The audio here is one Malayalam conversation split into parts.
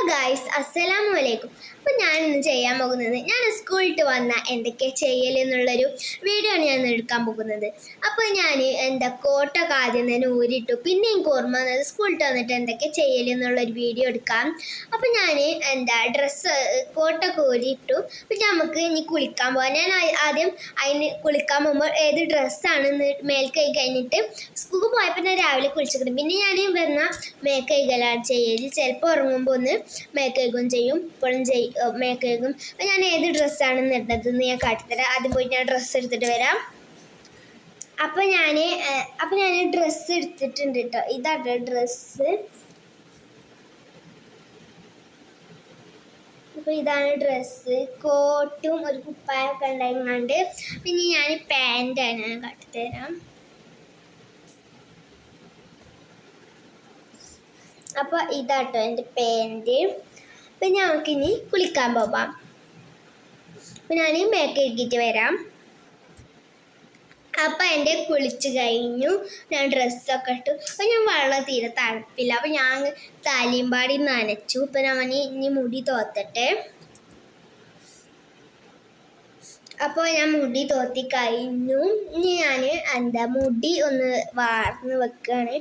ഗായ്സ് അസ്സലാമു അലൈക്കും. അപ്പോൾ ഞാനിന്ന് ചെയ്യാൻ പോകുന്നത് ഞാൻ സ്കൂളിൽ വന്ന എന്തൊക്കെ ചെയ്യലെന്നുള്ളൊരു വീഡിയോ ആണ് ഞാൻ എടുക്കാൻ പോകുന്നത്. അപ്പോൾ ഞാൻ കോട്ടൊക്കെ ആദ്യം തന്നെ ഊരിട്ടു. പിന്നെ എനിക്ക് ഓർമ്മ വന്നത് സ്കൂളിൽ വന്നിട്ട് എന്തൊക്കെ ചെയ്യലെന്നുള്ളൊരു വീഡിയോ എടുക്കാം. അപ്പോൾ ഞാൻ ഡ്രസ്സ് കോട്ടൊക്കെ ഊരിയിട്ടു. അപ്പോൾ നമുക്ക് ഇനി കുളിക്കാൻ പോകാം. ഞാൻ ആദ്യം അതിന് കുളിക്കാൻ പോകുമ്പോൾ ഏത് ഡ്രസ്സാണെന്ന് മേൽക്കൈ കഴിഞ്ഞിട്ട് സ്കൂളിൽ പോയപ്പോൾ ഞാൻ രാവിലെ കുളിച്ചിട്ടുണ്ട്. പിന്നെ ഞാൻ വന്ന മേക്കൈകലാണ് ചെയ്യൽ. ചിലപ്പോൾ ഉറങ്ങുമ്പോൾ ഒന്ന് മേക്കൈകും ചെയ്യും, ഇപ്പോഴും മേക്കൈകും. അപ്പം ഞാൻ ഏത് ഡ്രസ്സാണ് ഇടുന്നതെന്ന് ഞാൻ കാട്ടിത്തരാം. ആദ്യം പോയിട്ട് ഞാൻ ഡ്രസ്സ് എടുത്തിട്ട് വരാം. അപ്പം ഞാൻ ഡ്രസ്സ് എടുത്തിട്ടുണ്ട് കേട്ടോ. ഇതാണ് ഡ്രസ്സ്. അപ്പോൾ ഇതാണ് ഡ്രസ്സ്. കോട്ടും ഒരു കുപ്പായൊക്കെ ഉണ്ടായിരുന്നുണ്ട്. പിന്നെ ഞാൻ പാൻറ്റാണ് ഞാൻ കാട്ടിത്തരാം. അപ്പോൾ ഇതാട്ടോ എൻ്റെ പാൻറ്റ്. അപ്പം നമുക്കിനി കുളിക്കാൻ പോകാം. അപ്പം ഞാൻ മേക്ക് കഴുകിയിട്ട് വരാം. അപ്പം എൻ്റെ കുളിച്ച് കഴിഞ്ഞു. ഞാൻ ഡ്രസ്സൊക്കെ ഇട്ടു. അപ്പം ഞാൻ വെള്ളം തീരെ തണുപ്പില്ല. അപ്പം ഞാൻ തലയും പാടി നനച്ചു. ഇപ്പം ഞാൻ ഇനി മുടി തോർത്തട്ടെ. അപ്പോൾ ഞാൻ മുടി തോർത്തി കഴിഞ്ഞു. ഇനി ഞാൻ മുടി ഒന്ന് വാർന്ന് വെക്കുകയാണ്.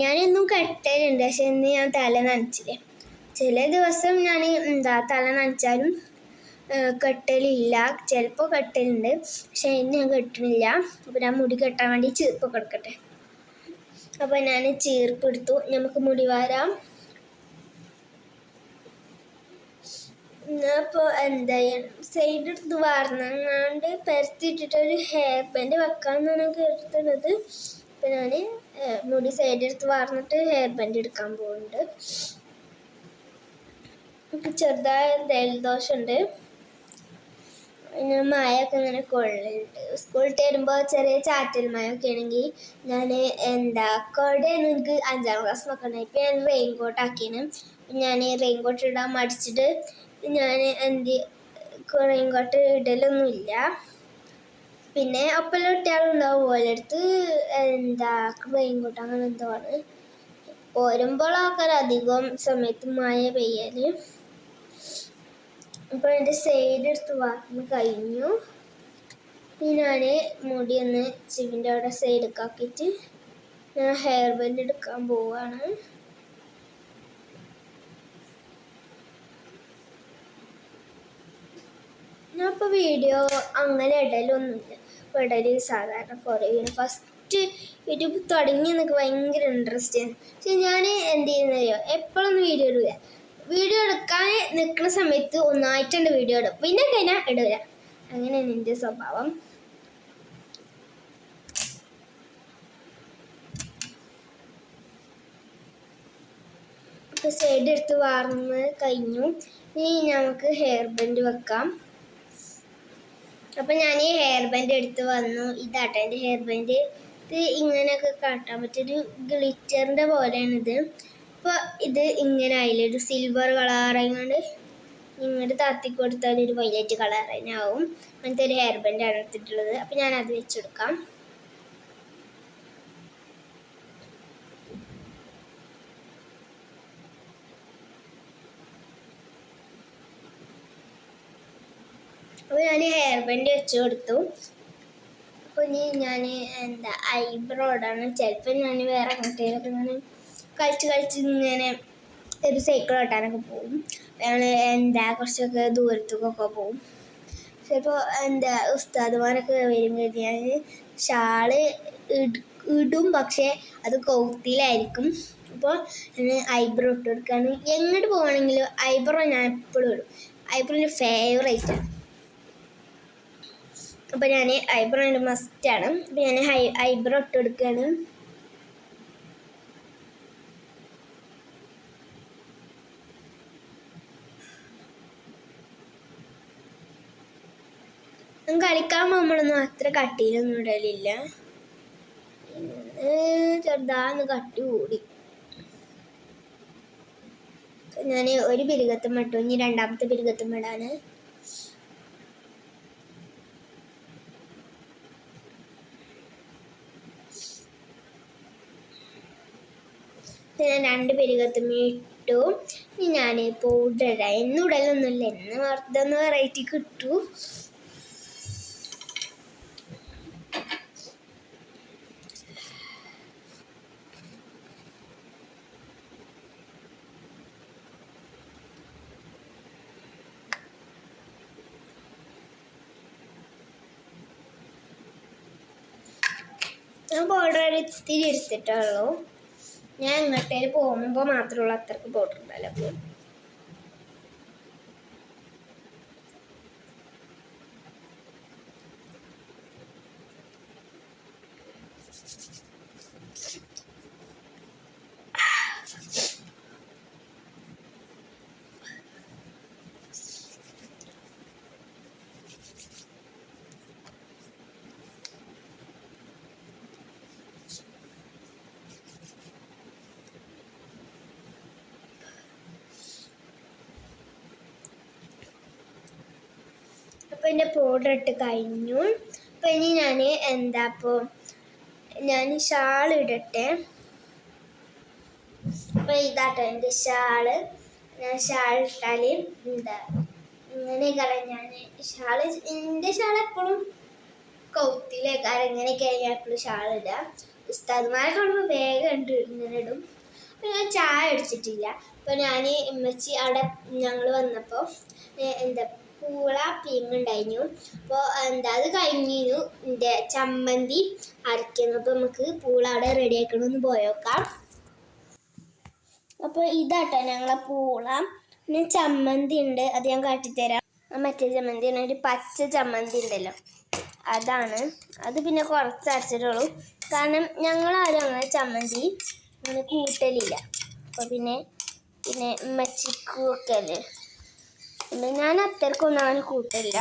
ഞാനൊന്നും കെട്ടലുണ്ട്, പക്ഷെ ഇന്ന് ഞാൻ തല നനച്ചില്ലേ. ചില ദിവസം ഞാൻ തല നനച്ചാലും കെട്ടലില്ല, ചിലപ്പോൾ കെട്ടലുണ്ട്, പക്ഷെ ഇന്ന് ഞാൻ കെട്ടണില്ല. അപ്പോൾ ഞാൻ മുടി കെട്ടാൻ വേണ്ടി ചീർപ്പൊക്കെ എടുക്കട്ടെ. അപ്പോൾ ഞാൻ ചീർപ്പെടുത്തു. നമുക്ക് മുടി വാരാം. അപ്പോൾ സൈഡ് എടുത്ത് വാർന്നങ്ങാണ്ട് പരത്തിയിട്ടിട്ടൊരു ഹെയർ ബാൻഡ് വെക്കാമെന്നാണ് കേട്ടുന്നത്. അപ്പം ഞാൻ മുടി സൈഡ് എടുത്ത് വാർന്നിട്ട് ഹെയർ ബാൻഡ് എടുക്കാൻ പോകുന്നുണ്ട്. എനിക്ക് ചെറുതായ ജലദോഷമുണ്ട്. പിന്നെ മഴയൊക്കെ ഇങ്ങനെ കൊള്ളുന്നുണ്ട്. സ്കൂളിൽ വരുമ്പോൾ ചെറിയ ചാറ്റൽ മഴയൊക്കെ ആണെങ്കിൽ ഞാൻ കുടയൊന്നും എനിക്ക് 5ാം ക്ലാസ് നോക്കണേ. ഇപ്പം ഞാൻ റെയിൻകോട്ട് ആക്കിയാണ്. ഞാൻ റെയിൻകോട്ട് ഇടാൻ മടിച്ചിട്ട് ഞാൻ റെയിൻകോട്ട് ഇടലൊന്നുമില്ല. പിന്നെ ഒപ്പമെല്ലാം ഇട്ടാളുണ്ടാവും ഓരോരുത്ത് റെയിൻകോട്ട് അങ്ങനെ എന്തോ ആണ്. പോരുമ്പോഴൊക്കെ അധികം സമയത്ത് മഴ പെയ്യൽ. അപ്പോൾ എൻ്റെ സൈഡ് എടുത്ത് വാർന്ന് കഴിഞ്ഞു. ഇനി ഞാൻ മുടി ഒന്ന് ചെവിൻ്റെ അവിടെ സൈഡൊക്കെ ആക്കിയിട്ട് ഞാൻ ഹെയർ ബാൻഡ് എടുക്കാൻ പോവുകയാണ്. ഞാൻ ഇപ്പോൾ വീഡിയോ അങ്ങനെ ഇടലൊന്നുമില്ല. ഇപ്പോൾ ഇടൽ സാധാരണ കുറയും. ഫസ്റ്റ് യൂട്യൂബ് തുടങ്ങി എനിക്ക് ഭയങ്കര ഇൻട്രസ്റ്റ് ആണ്. പക്ഷെ ഞാൻ എന്ത് ചെയ്യുന്നറിയോ, എപ്പോഴൊന്നും വീഡിയോ ഇടില്ല. വീഡിയോ എടുക്കാൻ നിൽക്കുന്ന സമയത്ത് ഒന്നായിട്ടുണ്ട് വീഡിയോ ഇടും, പിന്നെ കഴിഞ്ഞാൽ ഇടില്ല. അങ്ങനെയാണ് എൻ്റെ സ്വഭാവം. ഇപ്പോൾ സൈഡ് എടുത്ത് വാർന്ന് കഴിഞ്ഞു. ഇനി നമുക്ക് ഹെയർ ബാൻഡ് വെക്കാം. അപ്പം ഞാൻ ഈ ഹെയർ ബാൻഡ് എടുത്ത് വന്നു. ഇതാട്ടോ എൻ്റെ ഹെയർ ബാൻഡ്. ഇത് ഇങ്ങനെയൊക്കെ കാട്ടാൻ പറ്റിയൊരു ഗ്ലിറ്ററിൻ്റെ പോലെയാണിത്. അപ്പോൾ ഇത് ഇങ്ങനെ ആയില്ലേ, ഒരു സിൽവർ കളറായതുകൊണ്ട് ഇങ്ങോട്ട് താത്തി കൊടുത്താൽ ഒരു വൈലറ്റ് കളർ തന്നെ ആവും. അങ്ങനത്തെ ഒരു ഹെയർ ബാൻഡാണ് എടുത്തിട്ടുള്ളത്. അപ്പം ഞാനത് വെച്ചെടുക്കാം. അപ്പോൾ ഞാൻ ഹെയർ ബാൻഡ് വെച്ച് കൊടുത്തു. അപ്പോൾ ഇനി ഞാൻ ഐബ്രോ ഇടാണ്. ചിലപ്പോൾ ഞാൻ വേറെ അങ്ങോട്ടേലൊക്കെ ഇങ്ങനെ കളിച്ച് ഇങ്ങനെ ഒരു സൈക്കിൾ ഓട്ടാനൊക്കെ പോകും. കുറച്ചൊക്കെ ദൂരത്തേക്കൊക്കെ പോകും. ചിലപ്പോൾ ഉസ്താദുമാരൊക്കെ വരും കഴിഞ്ഞ് ഞാൻ ഷാള് ഇടും, പക്ഷേ അത് കൗത്തിലായിരിക്കും. അപ്പോൾ ഞാൻ ഐബ്രോ ഇട്ട് കൊടുക്കുകയാണ്. എങ്ങോട്ട് പോകണമെങ്കിലും ഐബ്രോ ഞാൻ എപ്പോഴും ഇടും. ഐബ്രോ എൻ്റെ ഫേവറേറ്റാണ്. അപ്പോൾ ഞാൻ ഐബ്രോ എൻ്റെ മസ്റ്റാണ്. അപ്പോൾ ഞാൻ ഐബ്രോ ഇട്ട് കൊടുക്കുകയാണ്. കളിക്കാൻ പോകുമ്പോഴൊന്നും അത്ര കട്ടിയിലൊന്നും ഇടലില്ല. ചെറുതാന്ന് കട്ടി കൂടി. ഞാൻ ഒരു പിരുകത്തും ഇട്ടു. ഇനി രണ്ടാമത്തെ പിരുകത്തും ഇടാന്. പിന്നെ 2 പെരുകത്തും ഇട്ടു. ഇനി ഞാൻ പൗഡർ ഇടാം. എന്നും ഇടലൊന്നുമില്ല, എന്ന് വെറുതെ ഒന്ന് വെറൈറ്റി കിട്ടു. ഞാൻ പൗഡർ ഇത്തിരി എടുത്തിട്ടുള്ളൂ. ഞാൻ എങ്ങോട്ടേലും പോകുമ്പോൾ മാത്രമുള്ള അത്രക്ക് പൗഡർ ഉണ്ടല്ലോ. അപ്പോൾ എൻ്റെ പൗഡർ ഇട്ട് കഴിഞ്ഞു. അപ്പോൾ ഇനി ഞാൻ ഷാൾ ഇടട്ടെ. അപ്പോൾ ഇതാട്ടോ എൻ്റെ ഷാള്. ഞാൻ ഷാൾ ഇട്ടാൽ ഇങ്ങനെ ഞാൻ എൻ്റെ ഷാൾ എപ്പോഴും കൗത്തിലേക്കാരം ഇങ്ങനെയൊക്കെയാണ് ഞാൻ എപ്പോഴും ഷാൾ ഇടുക. ഉസ്താദ്മാരെ കാണുമ്പോൾ വേഗം ഇങ്ങനെ ഇടും. അപ്പോൾ ഞാൻ ചായ അടിച്ചിട്ടില്ല. അപ്പോൾ ഞാൻ ഉമ്മച്ചി അവിടെ ഞങ്ങൾ വന്നപ്പോൾ പൂള പീങ്ങുണ്ടായിരുന്നു. അപ്പോൾ അത് കഴിഞ്ഞു എൻ്റെ ചമ്മന്തി അരയ്ക്കുന്നു. അപ്പോൾ നമുക്ക് പൂള അവിടെ റെഡി ആക്കണമെന്ന് പോയേക്കാം. അപ്പോൾ ഇതാട്ടോ ഞങ്ങളെ പൂള. പിന്നെ ചമ്മന്തി ഉണ്ട്, അത് ഞാൻ കാട്ടിത്തരാം. മറ്റേ ചമ്മന്തിയാണ്, ഒരു പച്ച ചമ്മന്തി ഉണ്ടല്ലോ, അതാണ്. അത് പിന്നെ കുറച്ച് അരച്ചിട്ടുള്ളൂ, കാരണം ഞങ്ങളാരും അങ്ങനെ ചമ്മന്തി അങ്ങനെ കൂട്ടലില്ല. അപ്പോൾ പിന്നെ ഉമ്മച്ചിക്കും ഒക്കെ അല്ലേ, ഞാൻ അത്രക്കൊന്നും അങ്ങനെ കൂട്ടില്ല.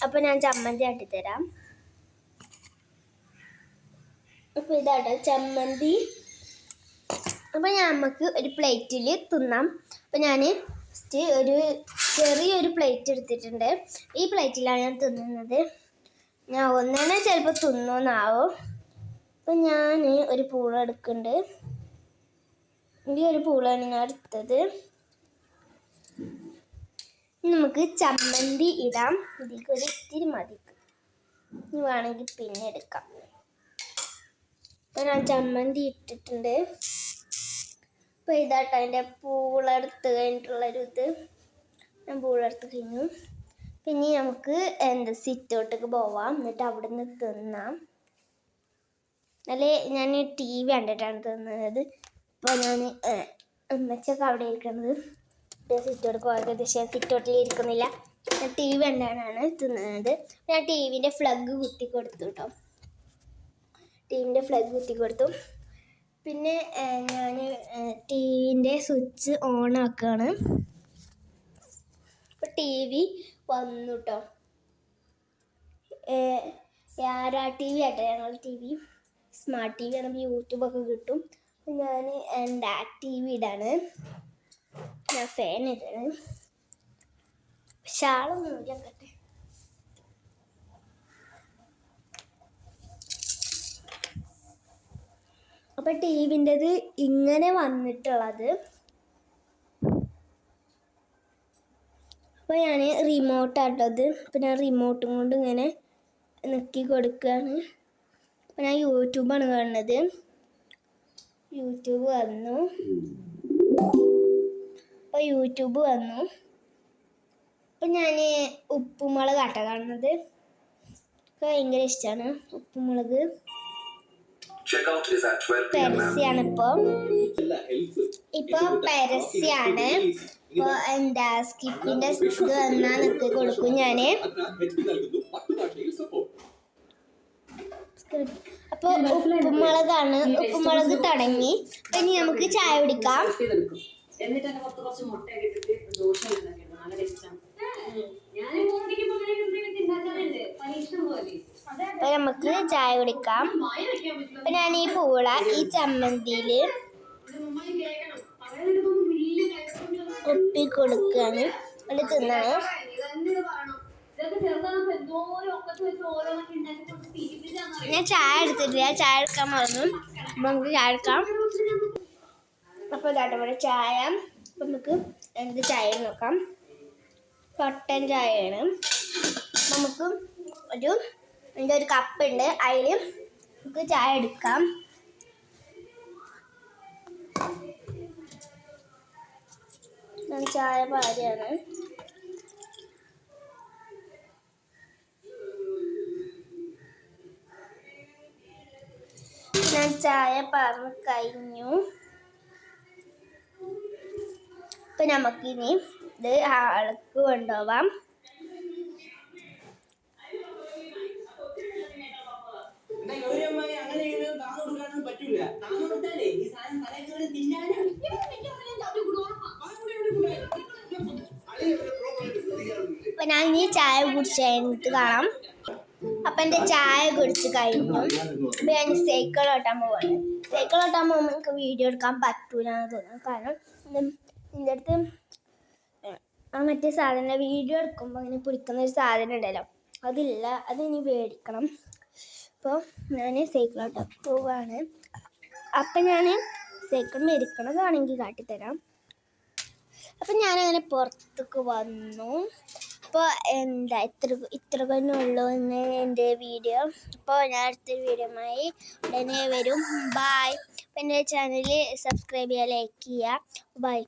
അപ്പോൾ ഞാൻ ചമ്മന്തി ആട്ടിത്തരാം. അപ്പോൾ ഇതാട്ടോ ചമ്മന്തി. അപ്പോൾ നമുക്ക് ഒരു പ്ലേറ്റിൽ തിന്നാം. അപ്പോൾ ഞാൻ ഒരു ചെറിയൊരു പ്ലേറ്റ് എടുത്തിട്ടുണ്ട്. ഈ പ്ലേറ്റിലാണ് ഞാൻ തിന്നുന്നത്. ഞാൻ ഒന്നെണ്ണ ചിലപ്പോൾ തിന്നോന്നാവും. അപ്പം ഞാൻ ഒരു പൂള എടുക്കുന്നുണ്ട്. ഈ ഒരു പൂളാണ് ഞാൻ എടുത്തത്. നമുക്ക് ചമ്മന്തി ഇടാം. ഇതിലേക്ക് ഒരു ഇത്തിരി മതിക്ക്, ഇനി വേണമെങ്കിൽ പിന്നെ എടുക്കാം. അപ്പോൾ ഞാൻ ചമ്മന്തി ഇട്ടിട്ടുണ്ട്. അപ്പോൾ ഇതാട്ടോ അതിൻ്റെ പൂളെടുത്ത് കഴിഞ്ഞിട്ടുള്ളൊരിത്. ഞാൻ പൂളെടുത്ത് കഴിഞ്ഞു. പിന്നെ നമുക്ക് സിറ്റൗട്ടേക്ക് പോവാം, എന്നിട്ട് അവിടെ നിന്ന് തിന്നാം. ഞാൻ ടി വി കണ്ടിട്ടാണ് തിന്നുന്നത്. അപ്പോൾ ഞാൻ ഉമ്മച്ചൊക്കെ അവിടെ ഇരിക്കുന്നത്. സിറ്റൗട്ടിൽ പോയത് സിറ്റൗട്ടിൽ ഇരിക്കുന്നില്ല, ഞാൻ ടി വി കണ്ടാണ് തിന്നുന്നത്. ഞാൻ ടി വിൻ്റെ ഫ്ലഗ് കുത്തി കൊടുത്തു കേട്ടോ. ടി വിൻ്റെ ഫ്ലഗ് കുത്തി കൊടുത്തു. പിന്നെ ഞാൻ ടി വിൻ്റെ സ്വിച്ച് ഓൺ ആക്കുകയാണ്. അപ്പോൾ ടി വി വന്നു കേട്ടോ. യാരാ ടി വി ആട്ടോ ഞങ്ങൾ TV. Smart TV ആണെങ്കിൽ യൂട്യൂബൊക്കെ കിട്ടും. ഞാൻ ടി വി ഇടാണ്. ഞാൻ ഫാൻ ഇടാണ്. ഷാളൊന്നും ഇല്ലാക്കട്ടെ. അപ്പം ടി വിൻ്റെത് ഇങ്ങനെ വന്നിട്ടുള്ളത്. അപ്പോൾ ഞാൻ റിമോട്ടാട്ടത്. അപ്പോൾ ഞാൻ റിമോട്ടും കൊണ്ട് ഇങ്ങനെ നെക്കി കൊടുക്കുകയാണ്. അപ്പോൾ ഞാൻ യൂട്യൂബാണ് കാണുന്നത്. യൂട്യൂബ് വന്നു. അപ്പോൾ യൂട്യൂബ് വന്നു. അപ്പം ഞാൻ ഉപ്പുമുളക് ആട്ടോ കാണുന്നത്. എനിക്ക് ഭയങ്കര ഇഷ്ടമാണ് ഉപ്പുമുളക്. പരസ്യാണ് ഇപ്പൊ പരസ്യാണ്. ഇപ്പോൾ സ്കിപ്പിന്റെ ഇത് വന്നാൽ നിൽക്കി കൊടുക്കും ഞാന്. അപ്പോൾ ഉപ്പുമുളകാണ്. ഉപ്പുമുളക് തുടങ്ങി. ഇനി നമുക്ക് ചായ കുടിക്കാം. അപ്പൊ നമുക്ക് ചായ കുടിക്കാം. അപ്പൊ ഞാൻ ഈ പൂള ഈ ചമ്മന്തിയിൽ ഒപ്പി കൊടുക്കുകയാണ്. അത് തിന്നാണ്. ഞാൻ ചായ എടുത്തിട്ടില്ല, ചായ എടുക്കാൻ മറന്നു. നമുക്ക് ചായ എടുക്കാം. അപ്പോൾ ഇതാട്ടെ ഇവിടെ ചായ. അപ്പം നമുക്ക് എന്ത് ചായ നോക്കാം. കട്ടൻ ചായയാണ്. നമുക്ക് ഒരു കപ്പുണ്ട്, അതിൽ നമുക്ക് ചായ എടുക്കാം. ഞാൻ ചായ പാരിയാണ്. ഞാൻ ചായ പാർന്ന് കഴിഞ്ഞു. ഇപ്പം നമുക്കിനി ഇത് ആൾക്ക് കൊണ്ടുപോവാം. അപ്പം ഞാൻ ഇനി ചായ കുടിച്ച് കഴിഞ്ഞിട്ട് കാണാം. അപ്പം എൻ്റെ ചായ കുടിച്ച് കഴിഞ്ഞു. അപ്പം ഞാൻ സൈക്കിൾ ഓട്ടാൻ പോവാണ്. സൈക്കിൾ ഓട്ടാൻ പോകുമ്പോൾ നമുക്ക് വീഡിയോ എടുക്കാൻ പറ്റൂല എന്ന് തോന്നുന്നു. കാരണം എൻ്റെ അടുത്ത് മറ്റേ സാധനം വീഡിയോ എടുക്കുമ്പോൾ അങ്ങനെ പിടിക്കുന്ന ഒരു സാധനം ഉണ്ടല്ലോ, അതില്ല. അതിനി മേടിക്കണം. അപ്പോൾ ഞാൻ സൈക്കിൾ ഓട്ടാൻ പോവാണ്. അപ്പം ഞാൻ സൈക്കിൾ മേടിക്കണതാണെങ്കിൽ കാട്ടിത്തരാം. അപ്പം ഞാനങ്ങനെ പുറത്തേക്ക് വന്നു. അപ്പോൾ എന്താ ഇത്ര തന്നെയുള്ളൂ എന്ന് എൻ്റെ വീഡിയോ. അപ്പോൾ ഞാൻ അടുത്തൊരു വീഡിയോയുമായി ഉടനെ വരും. ബായ്. അപ്പം എൻ്റെ ചാനൽ സബ്സ്ക്രൈബ് ചെയ്യുക, ലൈക്ക് ചെയ്യുക. ബൈ.